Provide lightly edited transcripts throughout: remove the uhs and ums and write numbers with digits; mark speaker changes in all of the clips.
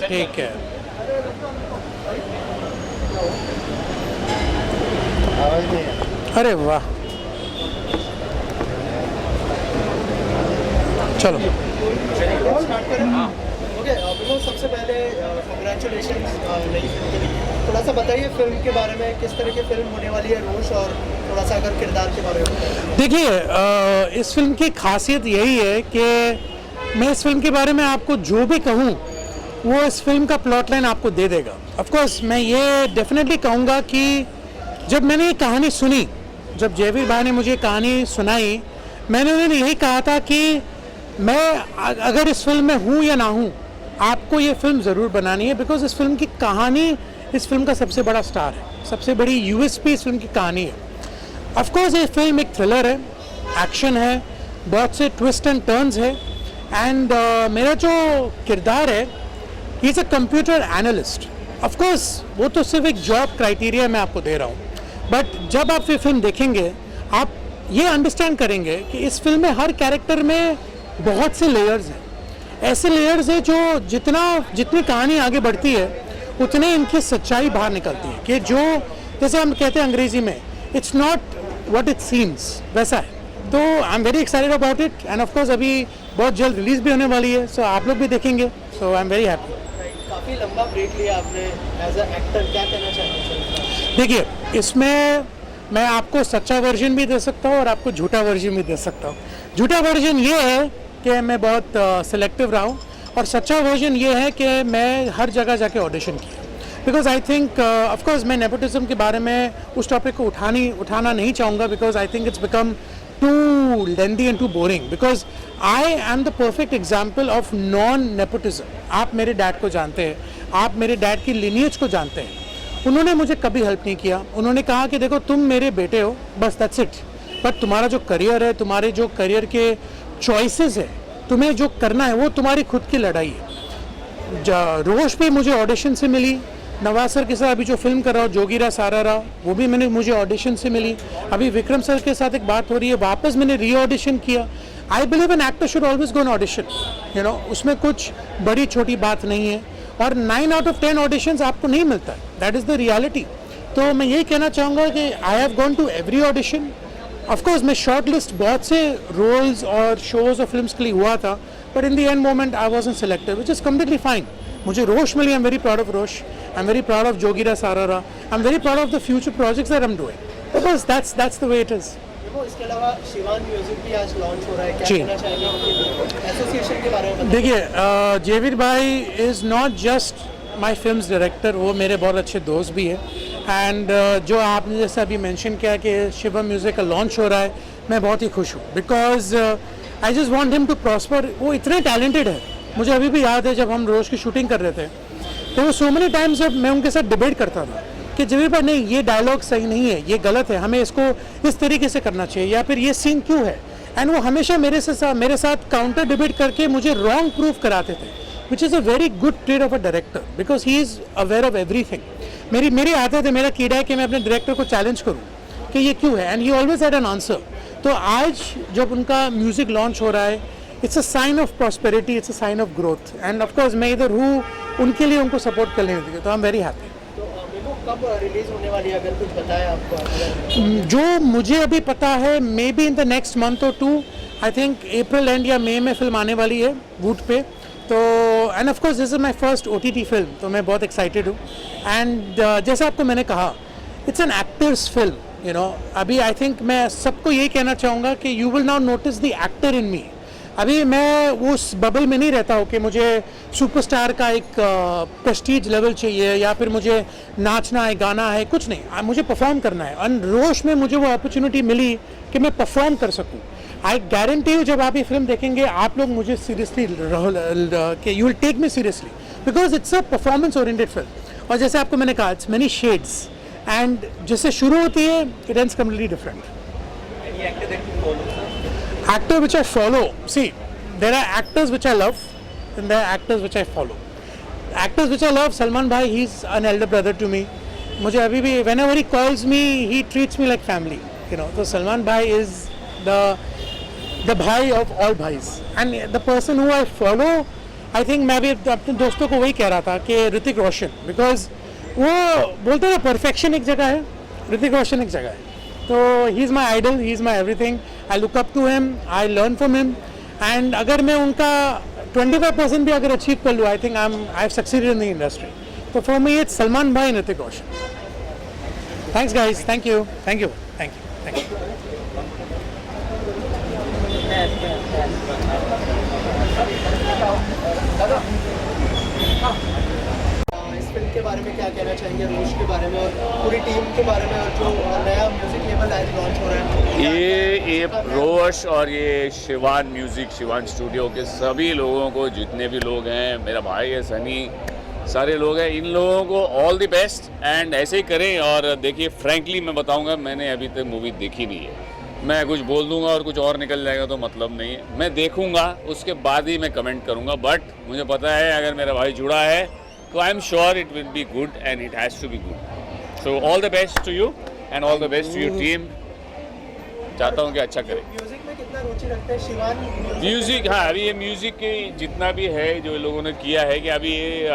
Speaker 1: ठीक है। अरे वाह, चलो।
Speaker 2: ओके विमल, सबसे पहले कंग्रेचुलेशन नई फिल्म के लिए। थोड़ा सा बताइए फिल्म के बारे में, किस तरह की फिल्म होने वाली है रोश, और थोड़ा सा अगर किरदार के बारे में बताइए।
Speaker 1: देखिए, इस फिल्म की खासियत यही है कि मैं इस फिल्म के बारे में आपको जो भी कहूँ वो इस फिल्म का प्लॉट लाइन आपको दे देगा। ऑफ कोर्स मैं ये डेफिनेटली कहूँगा कि जब मैंने ये कहानी सुनी, जब जयवीर भाई ने मुझे कहानी सुनाई, मैंने उन्हें यही कहा था कि मैं अगर इस फिल्म में हूँ या ना हूँ, आपको ये फिल्म ज़रूर बनानी है, बिकॉज इस फिल्म की कहानी इस फिल्म का सबसे बड़ा स्टार है, सबसे बड़ी यूएसपी इस फिल्म की कहानी है। ऑफ कोर्स ये फिल्म एक थ्रिलर है, एक्शन है, बहुत से ट्विस्ट एंड टर्न्स है, एंड मेरा जो किरदार है, he is a computer analyst. Of course वो तो सिर्फ एक जॉब क्राइटेरिया मैं आपको दे रहा हूँ, बट जब आप ये फिल्म देखेंगे आप ये अंडरस्टैंड करेंगे कि इस फिल्म में हर कैरेक्टर में बहुत से लेयर्स हैं, ऐसे लेयर्स हैं जो जितनी कहानी आगे बढ़ती है उतने इनकी सच्चाई बाहर निकलती है, कि जो जैसे हम कहते हैं अंग्रेजी में, it's not what it seems, वैसा है। तो I am very excited about it, and of course अभी बहुत जल्द रिलीज भी होने वाली है, सो आप लोग भी देखेंगे, सो आई एम वेरी हैप्पी।
Speaker 2: काफ़ी लंबा ब्रेक लिया आपने एज अ एक्टर, क्या कहना चाहेंगे?
Speaker 1: देखिए, इसमें मैं आपको सच्चा वर्जन भी दे सकता हूँ और आपको झूठा वर्जन भी दे सकता हूँ। झूठा वर्जन ये है कि मैं बहुत सिलेक्टिव रहा हूँ, और सच्चा वर्जन ये है कि मैं हर जगह जाके ऑडिशन किया, because I think of course मैं नेपोटिज्म के बारे में उस टॉपिक को उठाना नहीं चाहूँगा, because I think it's become too lengthy and too boring, because I am the perfect example of non-nepotism. आप मेरे डैड को जानते हैं, आप मेरे डैड की lineage को जानते हैं। उन्होंने मुझे कभी हेल्प नहीं किया, उन्होंने कहा कि देखो तुम मेरे बेटे हो, बस that's it, बट तुम्हारा जो करियर है, तुम्हारे जो करियर के चॉइसेस है, तुम्हें जो करना है वो तुम्हारी खुद की लड़ाई है। रोश भी मुझे ऑडिशन से मिली, नवाज सर के साथ अभी जो फिल्म कर रहा हूँ जोगीरा सारारा, वो भी मुझे ऑडिशन से मिली। अभी विक्रम सर के साथ एक बात हो रही है, वापस मैंने री ऑडिशन किया। I believe an actor should always go an audition, you know, उसमें कुछ बड़ी छोटी बात नहीं है, और 9 out of 10 ऑडिशंस आपको नहीं मिलता है, दैट इज़ द रियलिटी। तो मैं यही कहना चाहूँगा कि I have gone to every audition. Of course मैं शॉर्ट लिस्ट बहुत से रोल्स और शोज और फिल्म्स के लिए हुआ था, but in the end moment I wasn't selected, which is completely fine. मुझे रोश मिली, I am very proud of Rosh, I am very proud of Jogira Sarara, I am very proud of the future projects that I am doing, because that's the way it is.
Speaker 2: इसके अलावा Shivan music भी आज launch हो रहा है, क्या कहना चाहेंगे एसोसिएशन के बारे में?
Speaker 1: देखिए, जयवीर भाई is not just my films director, वो मेरे बहुत अच्छे दोस्त भी हैं, एंड जो आपने जैसे अभी मेंशन किया कि शिवम म्यूज़िक का लॉन्च हो रहा है, मैं बहुत ही खुश हूँ, because I just want him to prosper. वो इतने टैलेंटेड है, मुझे अभी भी याद है जब हम रोज की शूटिंग कर रहे थे, तो वो सो मेनी टाइम्स जब मैं उनके साथ डिबेट करता था कि जयवीर भाई नहीं, ये डायलॉग सही नहीं है, ये गलत है, हमें इसको इस तरीके से करना चाहिए, या फिर ये सीन क्यों है, एंड वो हमेशा मेरे साथ काउंटर डिबेट करके मुझे रॉन्ग प्रूफ कराते थे, which is a very good trade of a director, because he is aware of everything. मेरी आदत है, मेरा कीड़ा है कि मैं अपने डायरेक्टर को चैलेंज करूँ कि ये क्यों है, and he always had an answer. तो आज जब उनका म्यूज़िक लॉन्च हो रहा है, it's a sign of prosperity, it's a sign of growth, and of course मैं इधर हूँ उनके लिए, उनको सपोर्ट करने के लिए, तो आई एम वेरी हैप्पी।
Speaker 2: तो कब रिलीज होने वाली है, अगर कुछ बताया आपको?
Speaker 1: जो मुझे अभी पता है, may be in the next month और 2, आई थिंक अप्रैल एंड या मई में फिल्म आने वाली है वूट पे। तो and of course this is my first OTT film, तो मैं बहुत एक्साइटेड हूँ, एंड जैसे आपको मैंने कहा, it's an actor's film, you know. अभी आई थिंक मैं सबको यही कहना चाहूँगा कि you will now notice the actor in me. अभी मैं उस बबल में नहीं रहता हूँ कि मुझे सुपरस्टार का एक प्रेस्टीज लेवल चाहिए, या फिर मुझे नाचना है, गाना है, कुछ नहीं, मुझे परफॉर्म करना है, और रोश में मुझे वो अपॉर्चुनिटी मिली कि मैं परफॉर्म कर सकूँ। आई गारंटी यू, जब आप ये फिल्म देखेंगे आप लोग मुझे सीरियसली कि you will take me seriously, because it's a performance oriented film. और जैसे आपको मैंने कहा, इट्स मेनी शेड्स, एंड जिससे शुरू होती है it ends completely different. Actor which I follow, see, there are actors which I love and there are actors which I follow. Actors which I love, Salman Bhai, he's an elder brother to me. मुझे अभी भी whenever he calls me, he treats me like family, you know. So Salman Bhai is the bhai of all bhais, and the person who I follow I think मैं भी अपने दोस्तों को वही कह रहा था कि ऋतिक रोशन, बिकॉज वो बोलते हैं ना परफेक्शन एक जगह है, ऋतिक रोशन एक जगह है. तो he is my idol, he is my everything. I look up to him, I learn from him. And अगर मैं उनका 25% भी अगर अचीव कर लूँ, I think I have succeeded in the industry. तो for me it's Salman bhai, Hrithik Roshan. Thanks guys, thank you, thank you, thank you, thank you.
Speaker 2: इस film के बारे में क्या कहना चाहेंगे, रोश के बारे में और पूरी टीम के बारे में, और जो नया म्यूजिक लेबल आज लॉन्च हो रहा है?
Speaker 3: ये रोश और ये शिवान म्यूज़िक, शिवान स्टूडियो के सभी लोगों को, जितने भी लोग हैं, मेरा भाई है सनी, सारे लोग हैं, इन लोगों को ऑल द बेस्ट. एंड ऐसे ही करें. और देखिए फ्रैंकली मैं बताऊंगा, मैंने अभी तक मूवी देखी नहीं है. मैं कुछ बोल दूंगा और कुछ और निकल जाएगा तो मतलब नहीं है. मैं देखूंगा, उसके बाद ही मैं कमेंट करूंगा. बट मुझे पता है अगर मेरा भाई जुड़ा है तो I am sure it will be good and it has to be good. So all the best to you and all the best to your team. चाहता हूँ कि अच्छा करें.
Speaker 2: म्यूजिक में कितना रुचि रखते हैं शिवान?
Speaker 3: म्यूज़िक, हाँ, अभी ये म्यूज़िक के जितना भी है जो इन लोगों ने किया है, कि अभी ये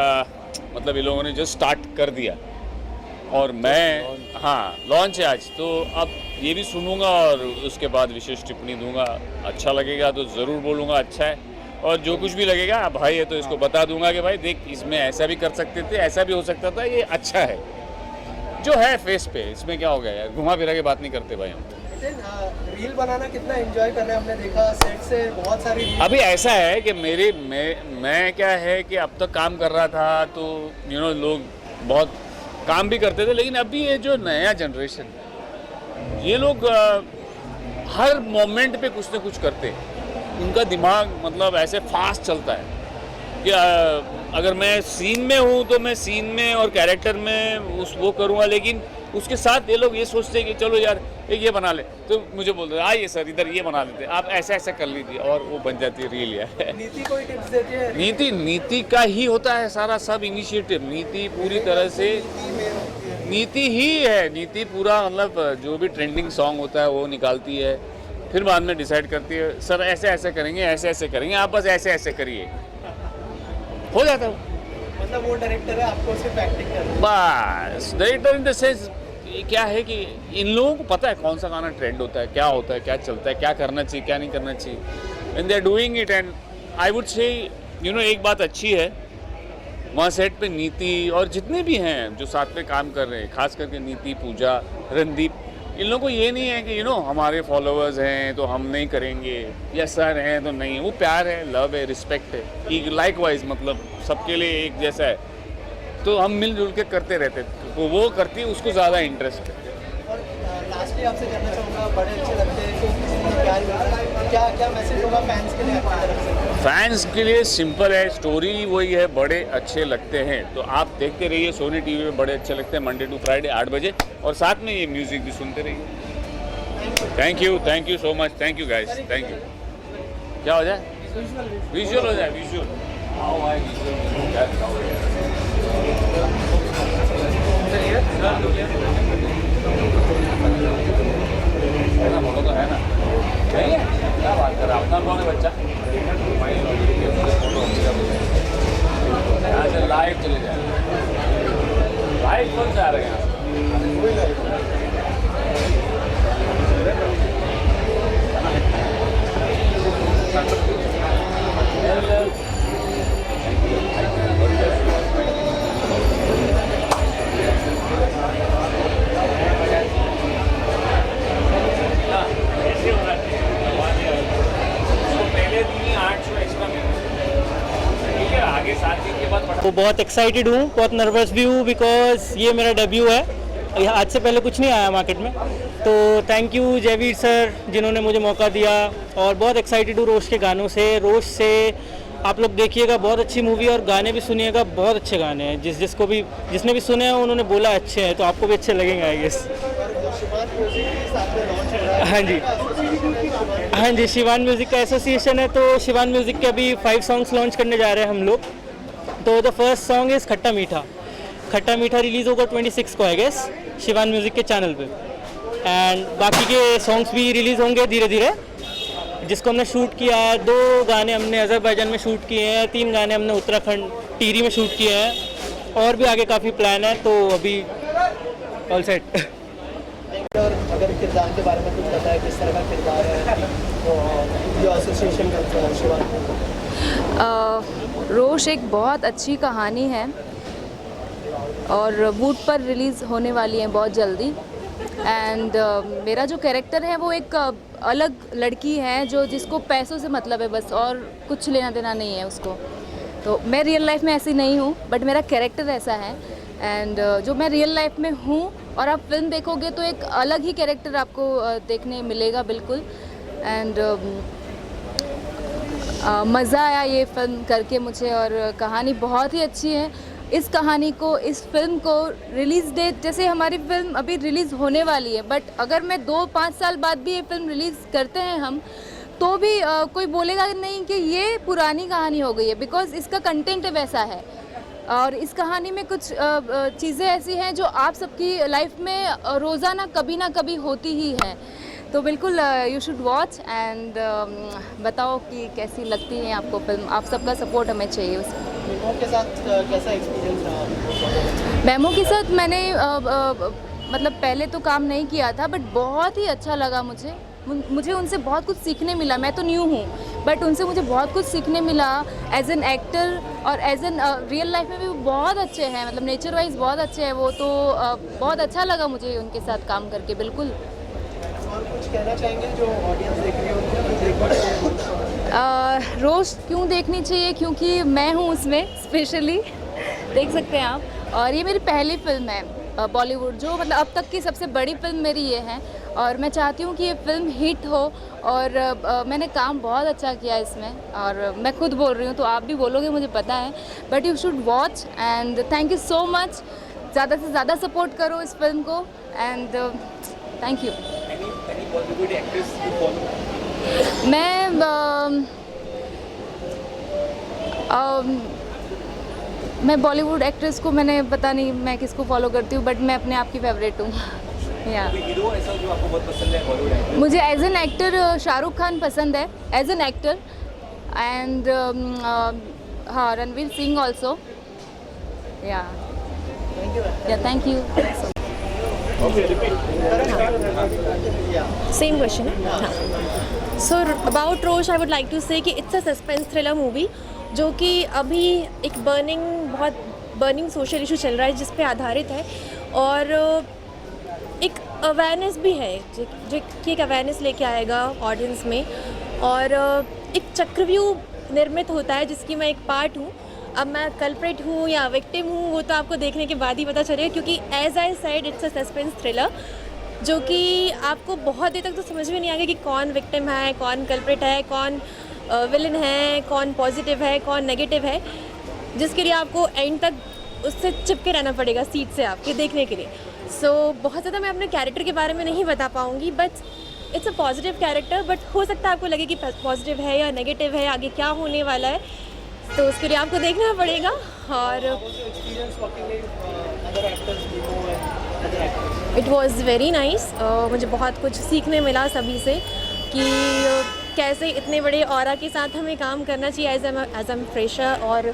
Speaker 3: मतलब इन लोगों ने जस्ट स्टार्ट कर दिया और मैं, हाँ, लॉन्च है आज. तो अब ये भी सुनूंगा और उसके बाद विशेष टिप्पणी दूंगा. अच्छा लगेगा तो ज़रूर बोलूँगा अच्छा है, और जो कुछ भी लगेगा भाई है तो इसको बता दूंगा कि भाई देख, इसमें ऐसा भी कर सकते थे, ऐसा भी हो सकता था, ये अच्छा है जो है फेस पे. इसमें क्या हो गया यार, घुमा फिरा के बात नहीं करते भाई हम.
Speaker 2: रील बनाना कितना एंजॉय कर रहे हैं? हमने देखा सेट से बहुत सारी रील.
Speaker 3: अभी ऐसा है कि मैं क्या है कि अब तक काम कर रहा था तो लोग बहुत काम भी करते थे, लेकिन अभी ये जो नया जनरेशन, ये लोग हर मोमेंट पे कुछ ना कुछ करते हैं. उनका दिमाग मतलब ऐसे फास्ट चलता है कि अगर मैं सीन में हूँ तो मैं सीन में और कैरेक्टर में वो करूँगा, लेकिन उसके साथ ये लोग ये सोचते हैं कि चलो यार एक ये बना ले, तो मुझे बोलते हैं आइए सर इधर ये बना लेते, आप ऐसा ऐसा कर लीजिए, और वो बन जाती है रील. यार
Speaker 2: नीति कोई टिप्स देती है?
Speaker 3: नीति का ही होता है सारा सब इनिशिएटिव. नीति पूरी तरह से नीति ही है. नीति पूरा मतलब जो भी ट्रेंडिंग सॉन्ग होता है वो निकालती है, फिर बाद में डिसाइड करती है सर ऐसे ऐसे करेंगे, ऐसे ऐसे करेंगे, आप बस ऐसे ऐसे करिए, हो जाता है.
Speaker 2: मतलब वो डायरेक्टर है, आपको सिर्फ एक्टिंग करना है?
Speaker 3: बस डायरेक्टर इन द सेंस क्या है कि इन लोगों को पता है कौन सा गाना ट्रेंड होता है, क्या होता है, क्या चलता है, क्या करना चाहिए, क्या नहीं करना चाहिए, and they are doing it. And I would say एक बात अच्छी है, वहाँ सेट पे नीति और जितने भी हैं जो साथ में काम कर रहे हैं, खास करके नीति, पूजा, रणदीप, इन लोगों को ये नहीं है कि हमारे फॉलोअर्स हैं तो हम नहीं करेंगे, या सर हैं तो नहीं. वो प्यार है, लव है, रिस्पेक्ट है, लाइक वाइज, मतलब सबके लिए एक जैसा है. तो हम मिलजुल के करते रहते, तो वो करती है, उसको ज़्यादा इंटरेस्ट है.
Speaker 2: और लास्टली आपसे जानना चाहूँगा, बड़े अच्छे लगते हैं तो प्यार मिलता है, क्या मैसेज होगा फैंस के लिए आपकी तरफ से?
Speaker 3: फैंस के लिए सिंपल है, स्टोरी वही है, बड़े अच्छे लगते हैं. तो आप देखते रहिए सोनी टीवी में बड़े अच्छे लगते हैं, मंडे टू फ्राइडे 8 बजे, और साथ में ये म्यूज़िक भी सुनते रहिए. Thank you so much. Thank you guys, thank you. क्या हो जाए? विजुअल हो जाए, विजुअल. फोटो तो है ना? नहीं है? क्या बात कर रहा है, अपना कौन है बच्चा? यहाँ से लाइव चले जाए. लाइव कौन से आ रहे हैं यहाँ?
Speaker 4: तो बहुत एक्साइटेड हूँ, बहुत नर्वस भी हूँ, बिकॉज ये मेरा डेब्यू है. आज से पहले कुछ नहीं आया मार्केट में, तो थैंक यू जयवीर सर जिन्होंने मुझे मौका दिया. और बहुत एक्साइटेड हूँ रोश के गानों से. रोश से आप लोग देखिएगा, बहुत अच्छी मूवी, और गाने भी सुनिएगा, बहुत अच्छे गाने हैं. जिसने भी सुने हैं उन्होंने बोला अच्छे हैं, तो आपको भी अच्छे लगेंगे आई गेस. हाँ जी, हाँ जी, शिवान म्यूज़िक का एसोसिएशन है, तो शिवान म्यूज़िक के अभी 5 सॉन्ग्स लॉन्च करने जा रहे हैं हम लोग. तो द फर्स्ट सॉन्ग इज़ खट्टा मीठा. खट्टा मीठा रिलीज़ होगा 26 को आई गेस शिवान म्यूज़िक के चैनल पे. एंड बाकी के सॉन्ग्स भी रिलीज़ होंगे धीरे धीरे. जिसको हमने शूट किया है। 2 गाने हमने अजरबैजान में शूट किए हैं, 3 गाने हमने उत्तराखंड टिहरी में शूट किए हैं और भी आगे काफ़ी प्लान है, तो अभी ऑल सेट।
Speaker 2: और अगर किरदार के बारे में कुछ पता है, किस तरह का किरदार है तो जो एसोसिएशन करते हैं शिवानी?
Speaker 5: रोश एक बहुत अच्छी कहानी है और वूड पर रिलीज़ होने वाली है बहुत जल्दी। एंड मेरा जो कैरेक्टर है वो एक अलग लड़की है जो जिसको पैसों से मतलब है बस, और कुछ लेना देना नहीं है उसको। तो मैं रियल लाइफ में ऐसी नहीं हूँ, बट मेरा कैरेक्टर ऐसा है। एंड जो मैं रियल लाइफ में हूँ और आप फिल्म देखोगे तो एक अलग ही कैरेक्टर आपको देखने मिलेगा बिल्कुल। एंड मज़ा आया ये फिल्म करके मुझे, और कहानी बहुत ही अच्छी है। इस कहानी को, इस फिल्म को रिलीज़ डेट, जैसे हमारी फिल्म अभी रिलीज़ होने वाली है, बट अगर मैं 2-5 साल बाद भी ये फिल्म रिलीज़ करते हैं हम, तो भी कोई बोलेगा नहीं कि ये पुरानी कहानी हो गई है, बिकॉज़ इसका कंटेंट वैसा है। और इस कहानी में कुछ चीज़ें ऐसी हैं जो आप सबकी लाइफ में रोज़ाना कभी ना कभी होती ही हैं। तो बिल्कुल यू शुड वॉच एंड बताओ कि कैसी लगती है आपको फिल्म। आप सबका सपोर्ट हमें चाहिए उसमें।
Speaker 2: मेमो के साथ कैसा एक्सपीरियंस रहा?
Speaker 5: मेमो के साथ मैंने मतलब पहले तो काम नहीं किया था, बट बहुत ही अच्छा लगा मुझे उनसे बहुत कुछ सीखने मिला। मैं तो न्यू हूँ, बट उनसे मुझे बहुत कुछ सीखने मिला एज एन एक्टर, और एज एन रियल लाइफ में भी वो बहुत अच्छे हैं, मतलब नेचर वाइज बहुत अच्छे हैं वो। तो बहुत अच्छा लगा मुझे उनके साथ काम करके। बिल्कुल।
Speaker 2: और कुछ कहना चाहेंगे जो ऑडियंस देख रही हो?
Speaker 5: रोज क्यों देखनी चाहिए? क्योंकि मैं हूँ उसमें स्पेशली, देख सकते हैं आप। और ये मेरी पहली फिल्म है बॉलीवुड, जो मतलब अब तक की सबसे बड़ी फिल्म मेरी ये है, और मैं चाहती हूँ कि ये फिल्म हिट हो। और मैंने काम बहुत अच्छा किया इसमें, और मैं खुद बोल रही हूँ तो आप भी बोलोगे मुझे पता है, but you should watch. And thank you so much. ज़्यादा से ज़्यादा सपोर्ट करो इस फिल्म को, एंड थैंक यू। मैं बॉलीवुड एक्ट्रेस को, मैंने पता नहीं मैं किसको फॉलो करती हूँ, बट मैं अपने आप की फेवरेट हूँ। या मुझे as an actor Shahrukh Khan पसंद है, एज एन एक्टर। एंड हाँ, रणवीर सिंह ऑल्सो। या थैंक यू।
Speaker 6: सेम क्वेश्चन है। हाँ, so about Rosh I would like to say कि it's a suspense thriller movie जो कि अभी एक बहुत बर्निंग सोशल इशू चल रहा है जिस पे आधारित है, और एक अवेयरनेस भी है जो कि एक अवेयरनेस लेके आएगा ऑडियंस में। और एक चक्रव्यूह निर्मित होता है जिसकी मैं एक पार्ट हूँ। अब मैं कल्प्रेट हूँ या विक्टिम हूँ वो तो आपको देखने के बाद ही पता चलेगा, क्योंकि as I said it's a suspense thriller जो कि आपको बहुत देर तक तो समझ में नहीं आएगा कि कौन विक्टिम है, कौन कल्प्रेट है, कौन विलन है, कौन पॉजिटिव है, कौन नेगेटिव है, जिसके लिए आपको एंड तक उससे चिपके रहना पड़ेगा सीट से आपके देखने के लिए। सो बहुत ज़्यादा मैं अपने कैरेक्टर के बारे में नहीं बता पाऊँगी, but it's a positive character. But हो सकता है आपको लगे कि पॉजिटिव है या नेगेटिव है, आगे क्या होने वाला है, तो उसके लिए आपको देखना पड़ेगा। और इट वॉज़ वेरी नाइस। मुझे बहुत कुछ सीखने मिला सभी से कि कैसे इतने बड़े ऑरा के साथ हमें काम करना चाहिए एज एम फ्रेशर। और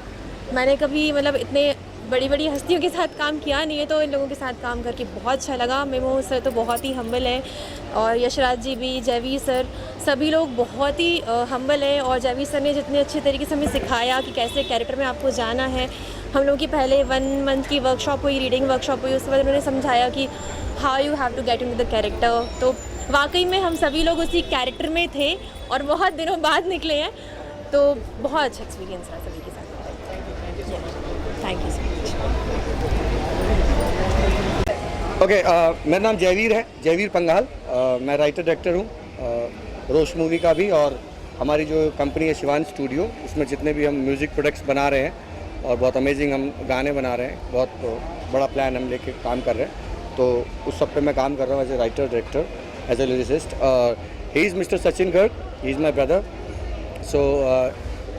Speaker 6: मैंने कभी मतलब इतने बड़ी बड़ी हस्तियों के साथ काम किया नहीं है, तो इन लोगों के साथ काम करके बहुत अच्छा लगा। मेमो सर तो बहुत ही हम्बल है, और यशराज जी भी, जयवीर सर, सभी लोग बहुत ही हम्बल है। और जयवीर सर ने जितने अच्छे तरीके से हमें सिखाया कि कैसे कैरेक्टर में आपको जाना है। हम लोगों की पहले 1 मंथ की वर्कशॉप हुई, रीडिंग वर्कशॉप हुई, उसके बाद उन्होंने समझाया कि how you have to get in the character. तो वाकई में हम सभी लोग उसी कैरेक्टर में थे और बहुत दिनों बाद निकले हैं, तो बहुत अच्छा एक्सपीरियंस रहा सभी के साथ। Thank you so much.
Speaker 7: Okay, मेरा नाम जयवीर है, जयवीर पंगाल। मैं राइटर डायरेक्टर हूँ रोश मूवी का भी, और हमारी जो कंपनी है शिवान स्टूडियो, उसमें जितने भी हम म्यूज़िक प्रोडक्ट्स बना रहे हैं और बहुत अमेजिंग हम गाने बना रहे हैं, बहुत बड़ा प्लान हम लेके काम कर रहे हैं। तो उस सब पे मैं काम कर रहा हूँ as a writer director, as a lyricist. He is mister Sachin Garg, he is my brother. So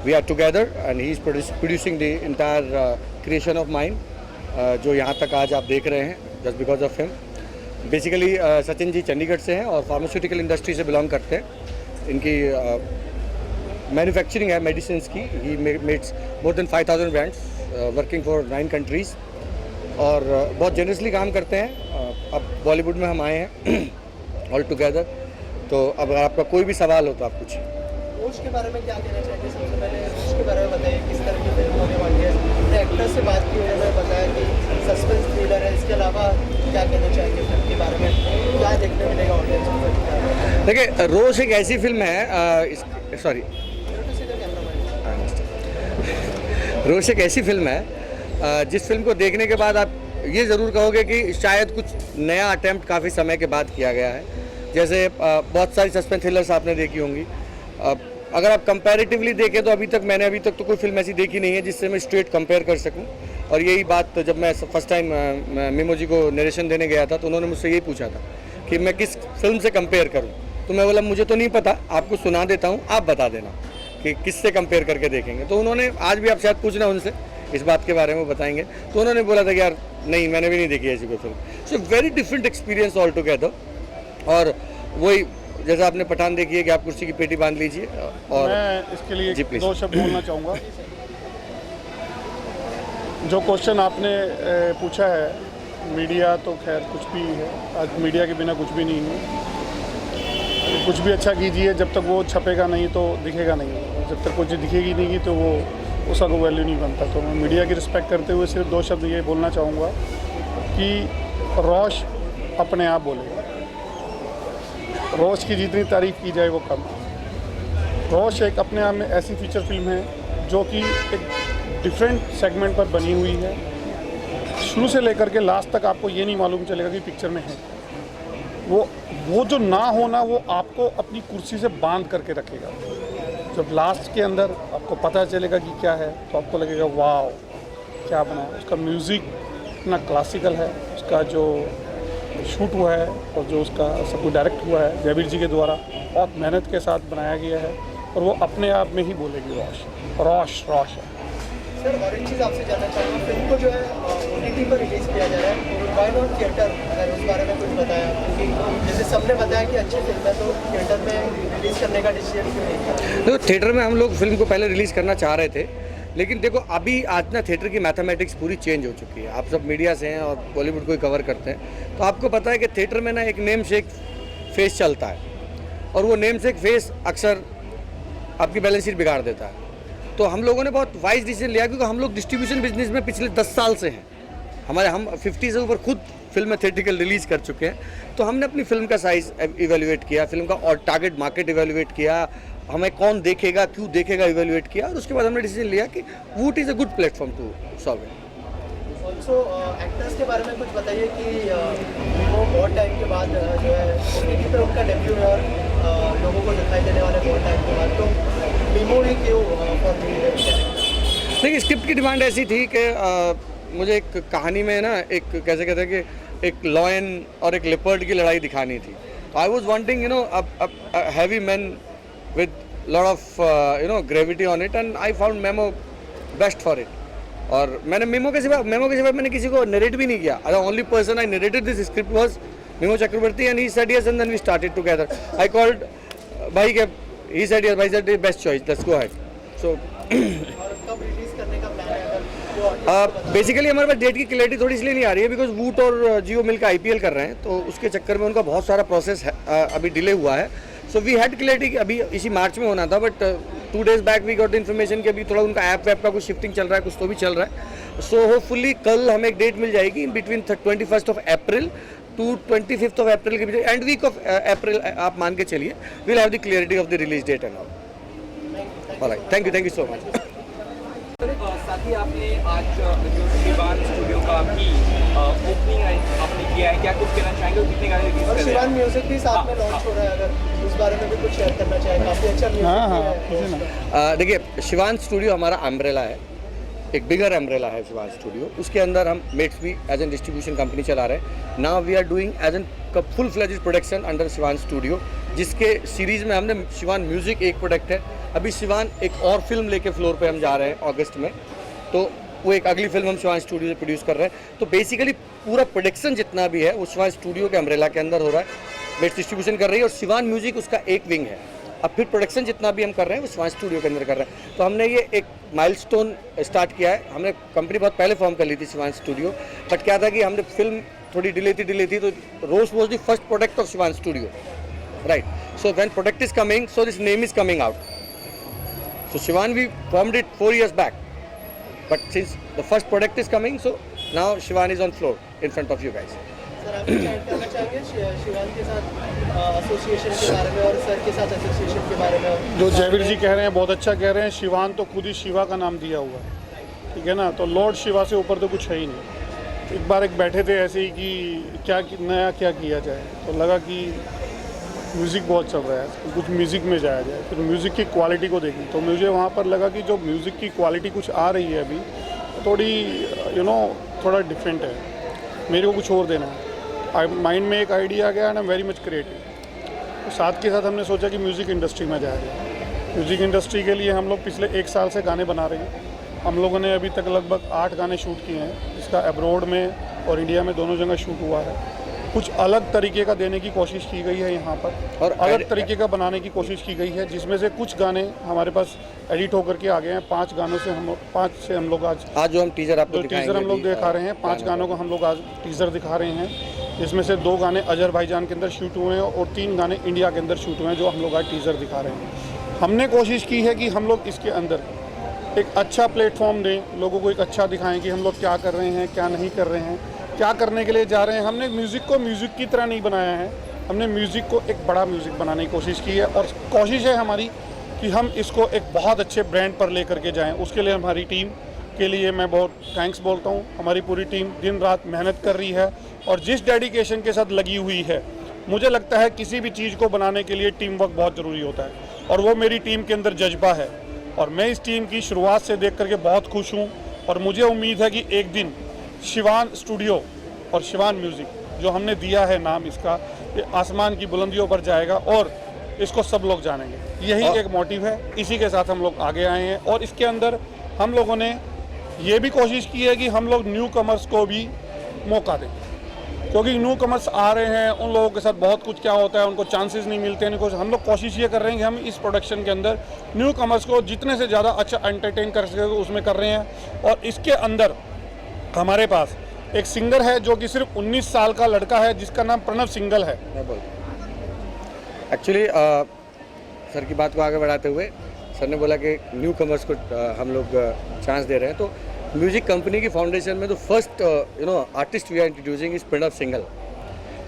Speaker 7: we are together and he is producing the entire creation of mine, जो यहाँ तक आज आप देख रहे हैं, just because of him. Basically Sachin ji Chandigarh से हैं और फार्मास्यूटिकल इंडस्ट्री से बिलोंग करते हैं। इनकी मैन्युफैक्चरिंग है मेडिसिन की। He makes more than 5000 brands working for 9 countries और बहुत जेनरसली काम करते हैं। अब बॉलीवुड में हम आए हैं ऑल टुगेदर। तो अब अगर आपका कोई भी सवाल हो तो आप पूछिए।
Speaker 2: रोश के बारे में क्या कहना चाहेंगे? सबसे पहले रोश के बारे में बताइए, किस तरह की फिल्म होने वाली है? अपने एक्टर से बात की, उन्होंने बताया कि सस्पेंस थ्रिलर है। इसके अलावा क्या कहना चाहेंगे फिल्म के बारे में? क्या देखने मिलेगा ऑडियंस को?
Speaker 7: देखिए, रोश एक ऐसी फिल्म है, सॉरी, रोश एक ऐसी फिल्म है जिस फिल्म को देखने के बाद आप ये ज़रूर कहोगे कि शायद कुछ नया अटेम्प्ट काफ़ी समय के बाद किया गया है। जैसे बहुत सारी सस्पेंस थ्रिलर्स आपने देखी होंगी। अगर आप कंपैरेटिवली देखें तो मैंने अभी तक तो कोई फिल्म ऐसी देखी नहीं है जिससे मैं स्ट्रेट कंपेयर कर सकूं। और यही बात जब मैं फर्स्ट टाइम मिमो जी को नरेशन देने गया था तो उन्होंने मुझसे यही पूछा था कि मैं किस फिल्म से कंपेयर करूं। तो मैं बोला मुझे तो नहीं पता, आपको सुना देता हूं, आप बता देना कि किससे कंपेयर करके देखेंगे। तो उन्होंने, आज भी आप शायद पूछना उनसे इस बात के बारे में, बताएंगे। तो उन्होंने बोला था कि यार नहीं, मैंने भी नहीं देखी ऐसी कोई film. So very different experience all together. और वही जैसा आपने पठान देखी है कि आप कुर्सी की पेटी बांध लीजिए। और
Speaker 8: मैं इसके लिए
Speaker 7: जी, प्लीज।
Speaker 8: 2 शब्द बोलना चाहूँगा। जो क्वेश्चन आपने पूछा है, मीडिया तो खैर कुछ भी है, आज मीडिया के बिना कुछ भी नहीं है। कुछ भी अच्छा कीजिए, जब तक वो छपेगा नहीं तो दिखेगा नहीं। जब तक कोई चीज़ दिखेगी नहीं तो वो उसका कोई वैल्यू नहीं बनता। तो मैं मीडिया की रिस्पेक्ट करते हुए सिर्फ 2 शब्द ये बोलना चाहूँगा कि रोश अपने आप बोलेगा। रोश की जितनी तारीफ़ की जाए वो कम। रोश एक अपने आप में ऐसी फीचर फिल्म है जो कि एक डिफरेंट सेगमेंट पर बनी हुई है। शुरू से लेकर के लास्ट तक आपको ये नहीं मालूम चलेगा कि पिक्चर में है। वो जो ना होना वो आपको अपनी कुर्सी से बांध करके रखेगा। जब लास्ट के अंदर आपको पता चलेगा कि क्या है तो आपको लगेगा वाह क्या बना है। उसका म्यूज़िक इतना क्लासिकल है, उसका जो शूट हुआ है और जो उसका सब कुछ डायरेक्ट हुआ है जयवीर जी के द्वारा, बहुत मेहनत के साथ बनाया गया है। और वो अपने आप में ही बोलेगी रोश रोश है।
Speaker 2: सर, और एक चीज़ आपसे जानना चाहूँगा, फिल्म को जो है OTT पर रिलीज़ किया जा रहा है, व्हाई नॉट थिएटर? अगर उस बारे में कुछ बताया, क्योंकि जैसे सबने बताया कि अच्छी फिल्म है तो थिएटर में रिलीज़ करने का डिसीजन क्यों नहीं किया?
Speaker 7: तो थिएटर में हम लोग फिल्म को पहले रिलीज़ करना चाह रहे थे, लेकिन देखो अभी आज ना थिएटर की मैथमेटिक्स पूरी चेंज हो चुकी है। आप सब मीडिया से हैं और बॉलीवुड को ही कवर करते हैं, तो आपको पता है कि थिएटर में ना एक नेम से एक फेस चलता है और वो नेम से एक फेस अक्सर आपकी बैलेंस शीट बिगाड़ देता है। तो हम लोगों ने बहुत वाइज डिसीजन लिया, क्योंकि हम लोग डिस्ट्रीब्यूशन बिजनेस में पिछले 10 साल से हैं। हम 50 से ऊपर खुद फिल्म थिएट्रिकल रिलीज़ कर चुके हैं। तो हमने अपनी फिल्म का साइज़ इवेल्युएट किया, फिल्म का और टारगेट मार्केट इवेल्युएट किया, हमें कौन देखेगा, क्यों देखेगा, इवेल्युएट किया। और उसके बाद हमने डिसीजन लिया कि Voot is a good platform to solve it.
Speaker 2: Also actors के बारे में कुछ बताइए कि वो बहुत टाइम के बाद जो है OTT पे उनका डेब्यू है और लोगों को दिखाई देने वाले बहुत टाइम के बाद, तो मीमो ही क्यों फॉर
Speaker 7: देखिए, स्क्रिप्ट की डिमांड ऐसी थी कि मुझे एक कहानी में ना एक कैसे कहते हैं कि एक लॉयन और एक लेपर्ड की लड़ाई दिखानी थी। तो I was wanting heavy man with lot of gravity on it, and I found memo best for it. और मैंने मेमो के सिवा मैंने किसी को नरेट भी नहीं किया। The only person I narrated this script was Mimo Chakraborty, and he said yes, and then we started together. I called bhai के, he said yes, bhai said best choice, let's go ahead. So
Speaker 2: कब रिलीज करने का plan है? अगर
Speaker 7: basically हमारे पास date की clarity थोड़ी इसलिए नहीं आ रही है बिकॉज वूट और जियो मिल का IPL कर रहे हैं, तो उसके चक्कर में उनका बहुत सारा प्रोसेस अभी डिले हुआ है। सो वी हैड क्लैरिटी अभी इसी मार्च में होना था, but 2 days back we got information कि अभी थोड़ा उनका ऐप वैप का कुछ शिफ्टिंग चल रहा है, कुछ तो भी चल रहा है। सो होपफुली कल हमें एक डेट मिल जाएगी between 21st of April to 25th of April के बीच, एंड वीक ऑफ अप्रैल आप मान के चलिए, we'll have the clarity of the release date and all. Alright, thank you so much.
Speaker 9: साथ ही आपने आज जो शिवान स्टूडियो का भी ओपनिंग आपने किया है, क्या कुछ कहना चाहेंगे और कितने गाने रिलीज
Speaker 2: और
Speaker 9: कर रहे
Speaker 2: शिवान
Speaker 9: हैं?
Speaker 2: म्यूजिक भी साथ में लॉन्च हो रहा है, अगर उस बारे में भी कुछ शेयर करना चाहें। काफ़ी अच्छा म्यूजिक है।
Speaker 7: देखिए, शिवान स्टूडियो हमारा अम्ब्रेला है, एक बिगर अम्ब्रेला है शिवान स्टूडियो। उसके अंदर हम मेट्स भी एज एन डिस्ट्रीब्यूशन कंपनी चला रहे हैं। Now we are doing as an full fledged production under Shivaan studio, जिसके सीरीज़ में हमने शिवान म्यूजिक एक प्रोडक्ट है। अभी शिवान एक और फिल्म लेके फ्लोर पे हम जा रहे हैं अगस्त में, तो वो एक अगली फिल्म हम शिवान स्टूडियो से प्रोड्यूस कर रहे हैं। तो बेसिकली पूरा प्रोडक्शन जितना भी है वो शिवान स्टूडियो के अम्ब्रेला के अंदर हो रहा है। मेट्स डिस्ट्रीब्यूशन कर रही है और शिवान म्यूजिक उसका एक विंग है। अब फिर प्रोडक्शन जितना भी हम कर रहे हैं वो शिवान स्टूडियो के अंदर कर रहे हैं। तो हमने ये एक माइलस्टोन स्टार्ट किया है। हमने कंपनी बहुत पहले फॉर्म कर ली थी शिवान स्टूडियो, बट क्या था कि हमने फिल्म थोड़ी डिले थी तो Rose was the first product of Shivan studio, right? So when product is coming, so this name is coming out. So Shivan, we formed it 4 years back, but since the first product is coming, so now Shivan is on floor in front of you guys.
Speaker 2: Sir आप क्या कहना चाहेंगे शिवान के साथ association के बारे में और सर के साथ एसोसिएशन के बारे में?
Speaker 8: जो जयवीर जी कह रहे हैं बहुत अच्छा कह रहे हैं। शिवान तो खुद ही शिवा का नाम दिया हुआ है, ठीक है ना, तो लॉर्ड शिवा से ऊपर तो कुछ है ही नहीं। एक बार एक बैठे थे ऐसे ही कि क्या नया क्या किया जाए, तो लगा कि म्यूज़िक बहुत चल रहा है, तो कुछ म्यूज़िक में जाया जाए, फिर म्यूज़िक की क्वालिटी को देखी तो मुझे वहाँ पर लगा कि जो म्यूज़िक की क्वालिटी कुछ आ रही है अभी थोड़ी थोड़ा डिफरेंट है, मेरे को कुछ और देना है। माइंड में एक आइडिया आ गया and I am very much creative. तो साथ के साथ हमने सोचा कि म्यूज़िक इंडस्ट्री में जाया जाए। म्यूज़िक इंडस्ट्री के लिए हम लोग पिछले 1 साल से गाने बना रहे हैं। हम लोगों ने अभी तक लगभग 8 गाने शूट किए हैं, जिसका अब्रॉड में और इंडिया में दोनों जगह शूट हुआ है। कुछ अलग तरीके का देने की कोशिश की गई है यहाँ पर, और अलग तरीके का बनाने की कोशिश की गई है, जिसमें से कुछ गाने हमारे पास एडिट होकर के आ गए हैं। 5 गानों से हम लोग आज
Speaker 7: जो हम टीजर आपको
Speaker 8: टीजर हम लोग दिखा रहे हैं, 5 गानों को हम लोग आज टीजर दिखा रहे हैं, जिसमें से 2 गाने अजरबैजान के अंदर शूट हुए हैं और 3 गाने इंडिया के अंदर शूट हुए हैं, जो हम लोग आज टीजर दिखा रहे हैं। हमने कोशिश की है कि हम लोग इसके अंदर एक अच्छा प्लेटफॉर्म दें, लोगों को एक अच्छा दिखाएं कि हम लोग क्या कर रहे हैं, क्या नहीं कर रहे हैं, क्या करने के लिए जा रहे हैं। हमने म्यूज़िक को म्यूज़िक की तरह नहीं बनाया है, हमने म्यूज़िक को एक बड़ा म्यूज़िक बनाने की कोशिश की है, और कोशिश है हमारी कि हम इसको एक बहुत अच्छे ब्रांड पर लेकर के जाएं। उसके लिए हमारी टीम के लिए मैं बहुत थैंक्स बोलता हूं। हमारी पूरी टीम दिन रात मेहनत कर रही है और जिस डेडिकेशन के साथ लगी हुई है, मुझे लगता है किसी भी चीज़ को बनाने के लिए टीम वर्क बहुत ज़रूरी होता है, और वो मेरी टीम के अंदर जज्बा है। और मैं इस टीम की शुरुआत से देख करके बहुत खुश हूँ, और मुझे उम्मीद है कि एक दिन शिवान स्टूडियो और शिवान म्यूज़िक जो हमने दिया है नाम इसका, ये आसमान की बुलंदियों पर जाएगा और इसको सब लोग जानेंगे। यही एक मोटिव है, इसी के साथ हम लोग आगे आए हैं। और इसके अंदर हम लोगों ने ये भी कोशिश की है कि हम लोग न्यू कमर्स को भी मौका दें, क्योंकि न्यू कमर्स आ रहे हैं, उन लोगों के साथ बहुत कुछ क्या होता है, उनको चांसेस नहीं मिलते हैं। हम लोग कोशिश ये कर रहे हैं कि हम इस प्रोडक्शन के अंदर न्यू कमर्स को जितने से ज़्यादा अच्छा एंटरटेन कर सके उसमें कर रहे हैं। और इसके अंदर हमारे पास एक सिंगर है जो कि सिर्फ 19 साल का लड़का है, जिसका नाम प्रणव सिंगल है।
Speaker 7: एक्चुअली सर की बात को आगे बढ़ाते हुए सर ने बोला कि न्यू कमर्स को हम लोग चांस दे रहे हैं, तो म्यूजिक कंपनी की फाउंडेशन में तो first artist we are introducing is Pranav Singhal.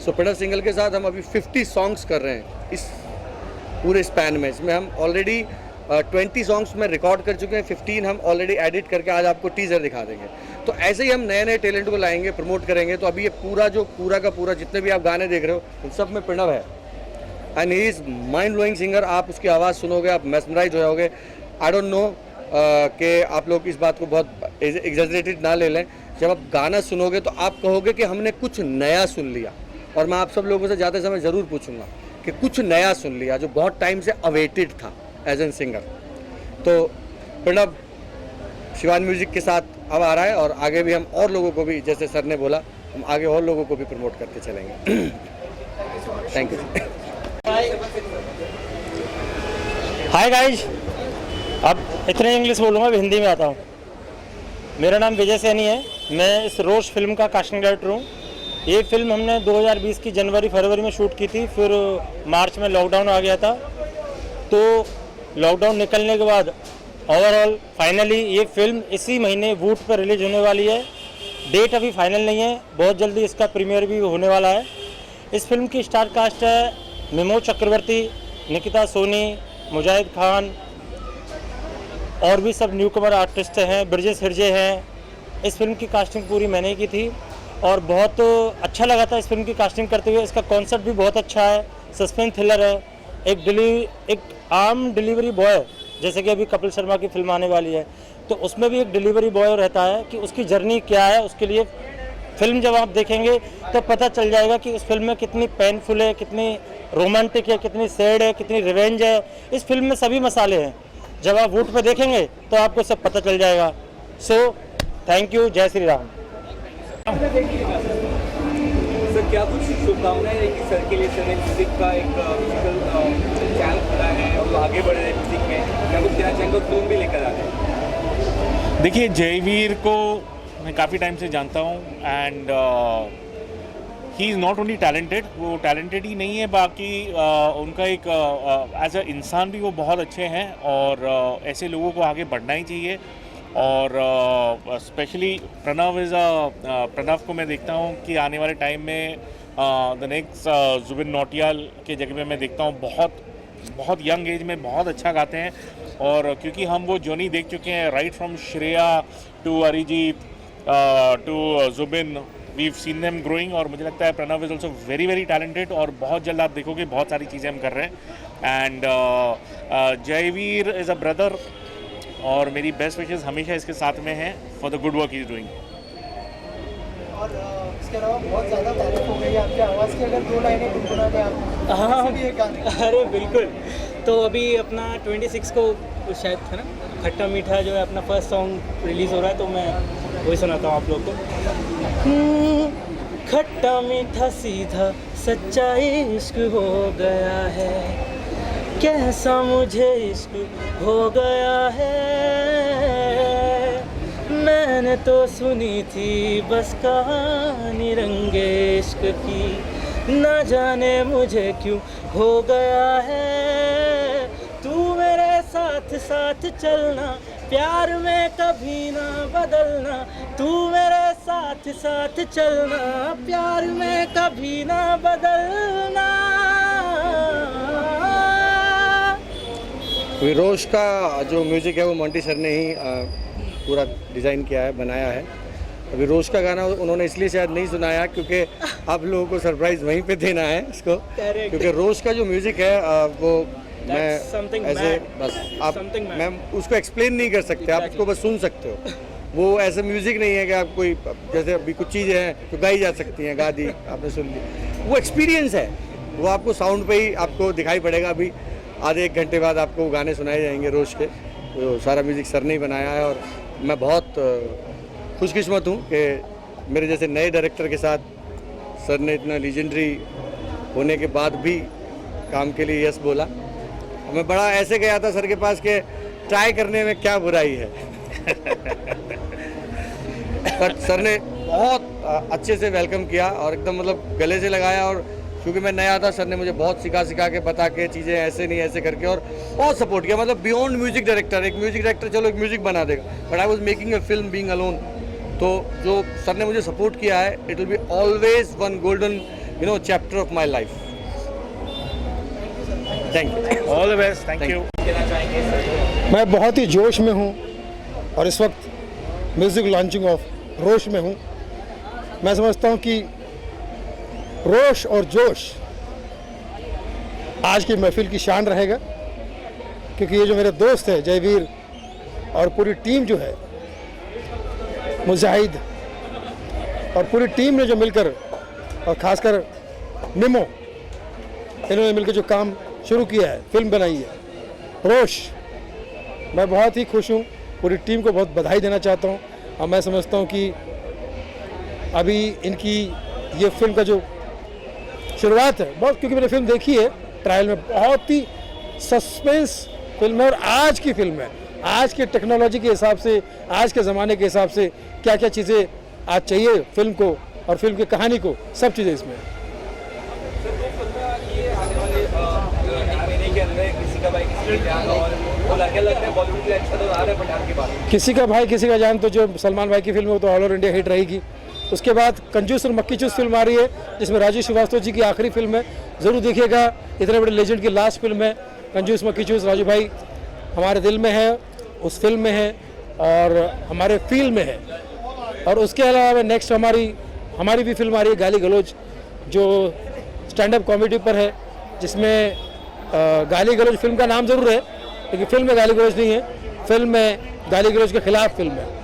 Speaker 7: So Pranav Singhal के साथ हम अभी 50 सॉन्ग्स कर रहे हैं इस पूरे स्पैन में। इसमें हम ऑलरेडी 20 सॉन्ग्स में रिकॉर्ड कर चुके हैं, 15 हम ऑलरेडी एडिट करके आज आपको टीजर दिखा देंगे। तो ऐसे ही हम नए नए टैलेंट को लाएंगे, प्रमोट करेंगे। तो अभी ये पूरा का पूरा जितने भी आप गाने देख रहे हो उन सब में प्रणव है, and he is mind blowing singer. आप उसकी आवाज़ सुनोगे आप मेस्मराइज हो जाओगे। आई डोंट नो कि आप लोग इस बात को बहुत एग्जैजरेटेड ना ले लें। जब आप गाना सुनोगे तो आप कहोगे कि हमने कुछ नया सुन लिया। और मैं आप सब लोगों से जाते समय ज़रूर पूछूंगा कि कुछ नया सुन लिया जो बहुत टाइम से अवेटेड था एज एन सिंगर। तो प्रणव शिवान म्यूजिक के साथ अब आ रहा है, और आगे भी हम और लोगों को भी, जैसे सर ने बोला, हम आगे और लोगों को भी प्रमोट करते चलेंगे। Thank you.
Speaker 4: हाय गाइज, अब इतने इंग्लिश बोलूँगा, हिंदी में आता हूँ। मेरा नाम विजय सैनी है, मैं इस रोश फिल्म का कास्टिंग डायरेक्टर हूँ। ये फिल्म हमने 2020 की जनवरी-फरवरी में शूट की थी, फिर मार्च में लॉकडाउन आ गया था। तो लॉकडाउन निकलने के बाद ओवरऑल फाइनली ये फिल्म इसी महीने वूट पर रिलीज होने वाली है। डेट अभी फाइनल नहीं है, बहुत जल्दी इसका प्रीमियर भी होने वाला है। इस फिल्म की स्टार कास्ट है मिमो चक्रवर्ती, निकिता सोनी, मुजाहिद खान, और भी सब न्यू कमर आर्टिस्ट हैं, ब्रिजेश हिरजे हैं। इस फिल्म की कास्टिंग पूरी मैंने की थी और बहुत अच्छा लगा था इस फिल्म की कास्टिंग करते हुए। इसका कॉन्सेप्ट भी बहुत अच्छा है, सस्पेंस थ्रिलर है। एक आम डिलीवरी बॉय, जैसे कि अभी कपिल शर्मा की फिल्म आने वाली है, तो उसमें भी एक डिलीवरी बॉय रहता है कि उसकी जर्नी क्या है। उसके लिए फिल्म जब आप देखेंगे तो पता चल जाएगा कि उस फिल्म में कितनी पेनफुल है, कितनी रोमांटिक है, कितनी सैड है, कितनी रिवेंज है। इस फिल्म में सभी मसाले हैं। जब आप वूट पे देखेंगे तो आपको सब पता चल जाएगा। सो थैंक यू, जय श्री राम।
Speaker 9: सर तो क्या कुछ शुभकामनाएं हैं कि सर के लिए सर ने म्यूजिक का एक म्यूजिकल चैनल खुला है और वो आगे बढ़ रहे हैं म्यूजिक में, क्या कुछ कहना चाहेंगे, फिल्म भी लेकर आ रहे हैं?
Speaker 3: देखिए, जयवीर को मैं काफ़ी टाइम से जानता हूँ and he is not only talented, वो टैलेंटेड ही नहीं है, बाकी उनका एक एज अ इंसान भी वो बहुत अच्छे हैं और ऐसे लोगों को आगे बढ़ना ही चाहिए। और स्पेशली प्रणव को मैं देखता हूँ कि आने वाले टाइम में द नेक्स्ट जुबिन नौटियाल के जगह में मैं देखता हूँ बहुत यंग एज में बहुत अच्छा गाते हैं। और क्योंकि हम वो जर्नी देख चुके हैं, right from Shreya to Arijit to Jubin, we've seen them growing, और मुझे लगता है Pranav is also very very talented और बहुत जल्द आप देखोगे बहुत सारी चीज़ें हम कर रहे हैं। And Jaiveer is a brother और मेरी बेस्ट विशेस हमेशा इसके साथ में हैं for the good work he is doing.
Speaker 2: और इसके अलावा बहुत ज़्यादा तारीफ हो गई है आपकी आवाज़ की, अगर 2 लाइनें गुनगुना दें आप।
Speaker 4: हाँ
Speaker 2: भी एक गाने
Speaker 4: अरे बिल्कुल। तो अभी अपना 26 को शायद है ना, खट्टा मीठा जो है अपना फर्स्ट सॉन्ग रिलीज़ हो रहा है, तो मैं वही सुनाता हूँ आप लोग को। खट्टा मीठा सीधा सच्चा इश्क हो गया है, कैसा मुझे इश्क हो गया है, मैंने तो सुनी थी बस कहानी रंगे इश्क की, ना जाने मुझे क्यों हो गया है, तू मेरे साथ साथ चलना, प्यार में कभी ना बदलना, तू मेरे साथ साथ चलना, प्यार में कभी ना बदलना।
Speaker 7: रोश का जो म्यूज़िक है वो मोंटी सर ने ही पूरा डिज़ाइन किया है, बनाया है। अभी रोश का गाना उन्होंने इसलिए शायद नहीं सुनाया क्योंकि आप लोगों को सरप्राइज़ वहीं पे देना है उसको, क्योंकि रोश का जो म्यूज़िक है वो मैं ऐसे बस आप मैं उसको एक्सप्लेन नहीं कर सकते, आप उसको बस सुन सकते हो। वो ऐसे म्यूज़िक नहीं है कि आप कोई जैसे अभी कुछ चीज़ें हैं जो गाई जा सकती हैं, गा दी आपने सुन ली, वो एक्सपीरियंस है, वो आपको साउंड पे ही आपको दिखाई पड़ेगा। अभी आधे 1 घंटे बाद आपको गाने सुनाए जाएंगे रोश के, तो सारा म्यूज़िक सर ने ही बनाया है। और मैं बहुत खुशकिस्मत हूँ कि मेरे जैसे नए डायरेक्टर के साथ सर ने इतना लीजेंडरी होने के बाद भी काम के लिए यस बोला। मैं बड़ा ऐसे गया था सर के पास कि ट्राई करने में क्या बुराई है पर सर ने बहुत अच्छे से वेलकम किया और एकदम मतलब गले से लगाया। और क्योंकि मैं नया था, सर ने मुझे बहुत सिखा के बता के चीज़ें ऐसे नहीं ऐसे करके और बहुत सपोर्ट किया। मतलब बियॉन्ड म्यूजिक डायरेक्टर, एक म्यूजिक डायरेक्टर चलो एक म्यूजिक बना देगा, but I was making a film being alone. तो जो सर ने मुझे सपोर्ट किया है, it will be always one golden chapter of my life. Thank you,
Speaker 3: all the best, thank you.
Speaker 10: मैं बहुत ही जोश में हूँ और इस वक्त म्यूज़िक लॉन्चिंग ऑफ रोश में हूँ। मैं समझता हूँ कि रोश और जोश आज की महफिल की शान रहेगा, क्योंकि ये जो मेरे दोस्त है जयवीर और पूरी टीम जो है, मुजाहिद और पूरी टीम ने जो मिलकर और ख़ासकर निमो, इन्होंने मिलकर जो काम शुरू किया है, फिल्म बनाई है रोश, मैं बहुत ही खुश हूँ। पूरी टीम को बहुत बधाई देना चाहता हूँ। और मैं समझता हूँ कि अभी इनकी ये फिल्म का जो शुरुआत है बहुत, क्योंकि मैंने फिल्म देखी है ट्रायल में, बहुत ही सस्पेंस फिल्म है और आज की फिल्म है। आज के टेक्नोलॉजी के हिसाब से, आज के ज़माने के हिसाब से क्या क्या चीज़ें आज चाहिए फिल्म को और फिल्म की कहानी को, सब चीज़ें इसमें है। किसी का भाई किसी का जान, तो जो सलमान भाई की फिल्म है तो ऑल ओवर इंडिया हिट रहेगी। उसके बाद कंजूस और मक्की चूस फिल्म आ रही है, जिसमें राजीव श्रीवास्तव जी की आखिरी फिल्म है, ज़रूर देखिएगा। इतने बड़े लेजेंड की लास्ट फिल्म है कंजूस मक्की चूस। राजू भाई हमारे दिल में है, उस फिल्म में है और हमारे फील में है। और उसके अलावा नेक्स्ट हमारी भी फिल्म आ रही है गाली गलौज, जो स्टैंड अप कॉमेडी पर है, जिसमें गाली गलौज फिल्म का नाम ज़रूर है, लेकिन फिल्म में गाली गलौज नहीं है, फिल्म में गाली गलौज के खिलाफ फिल्म है।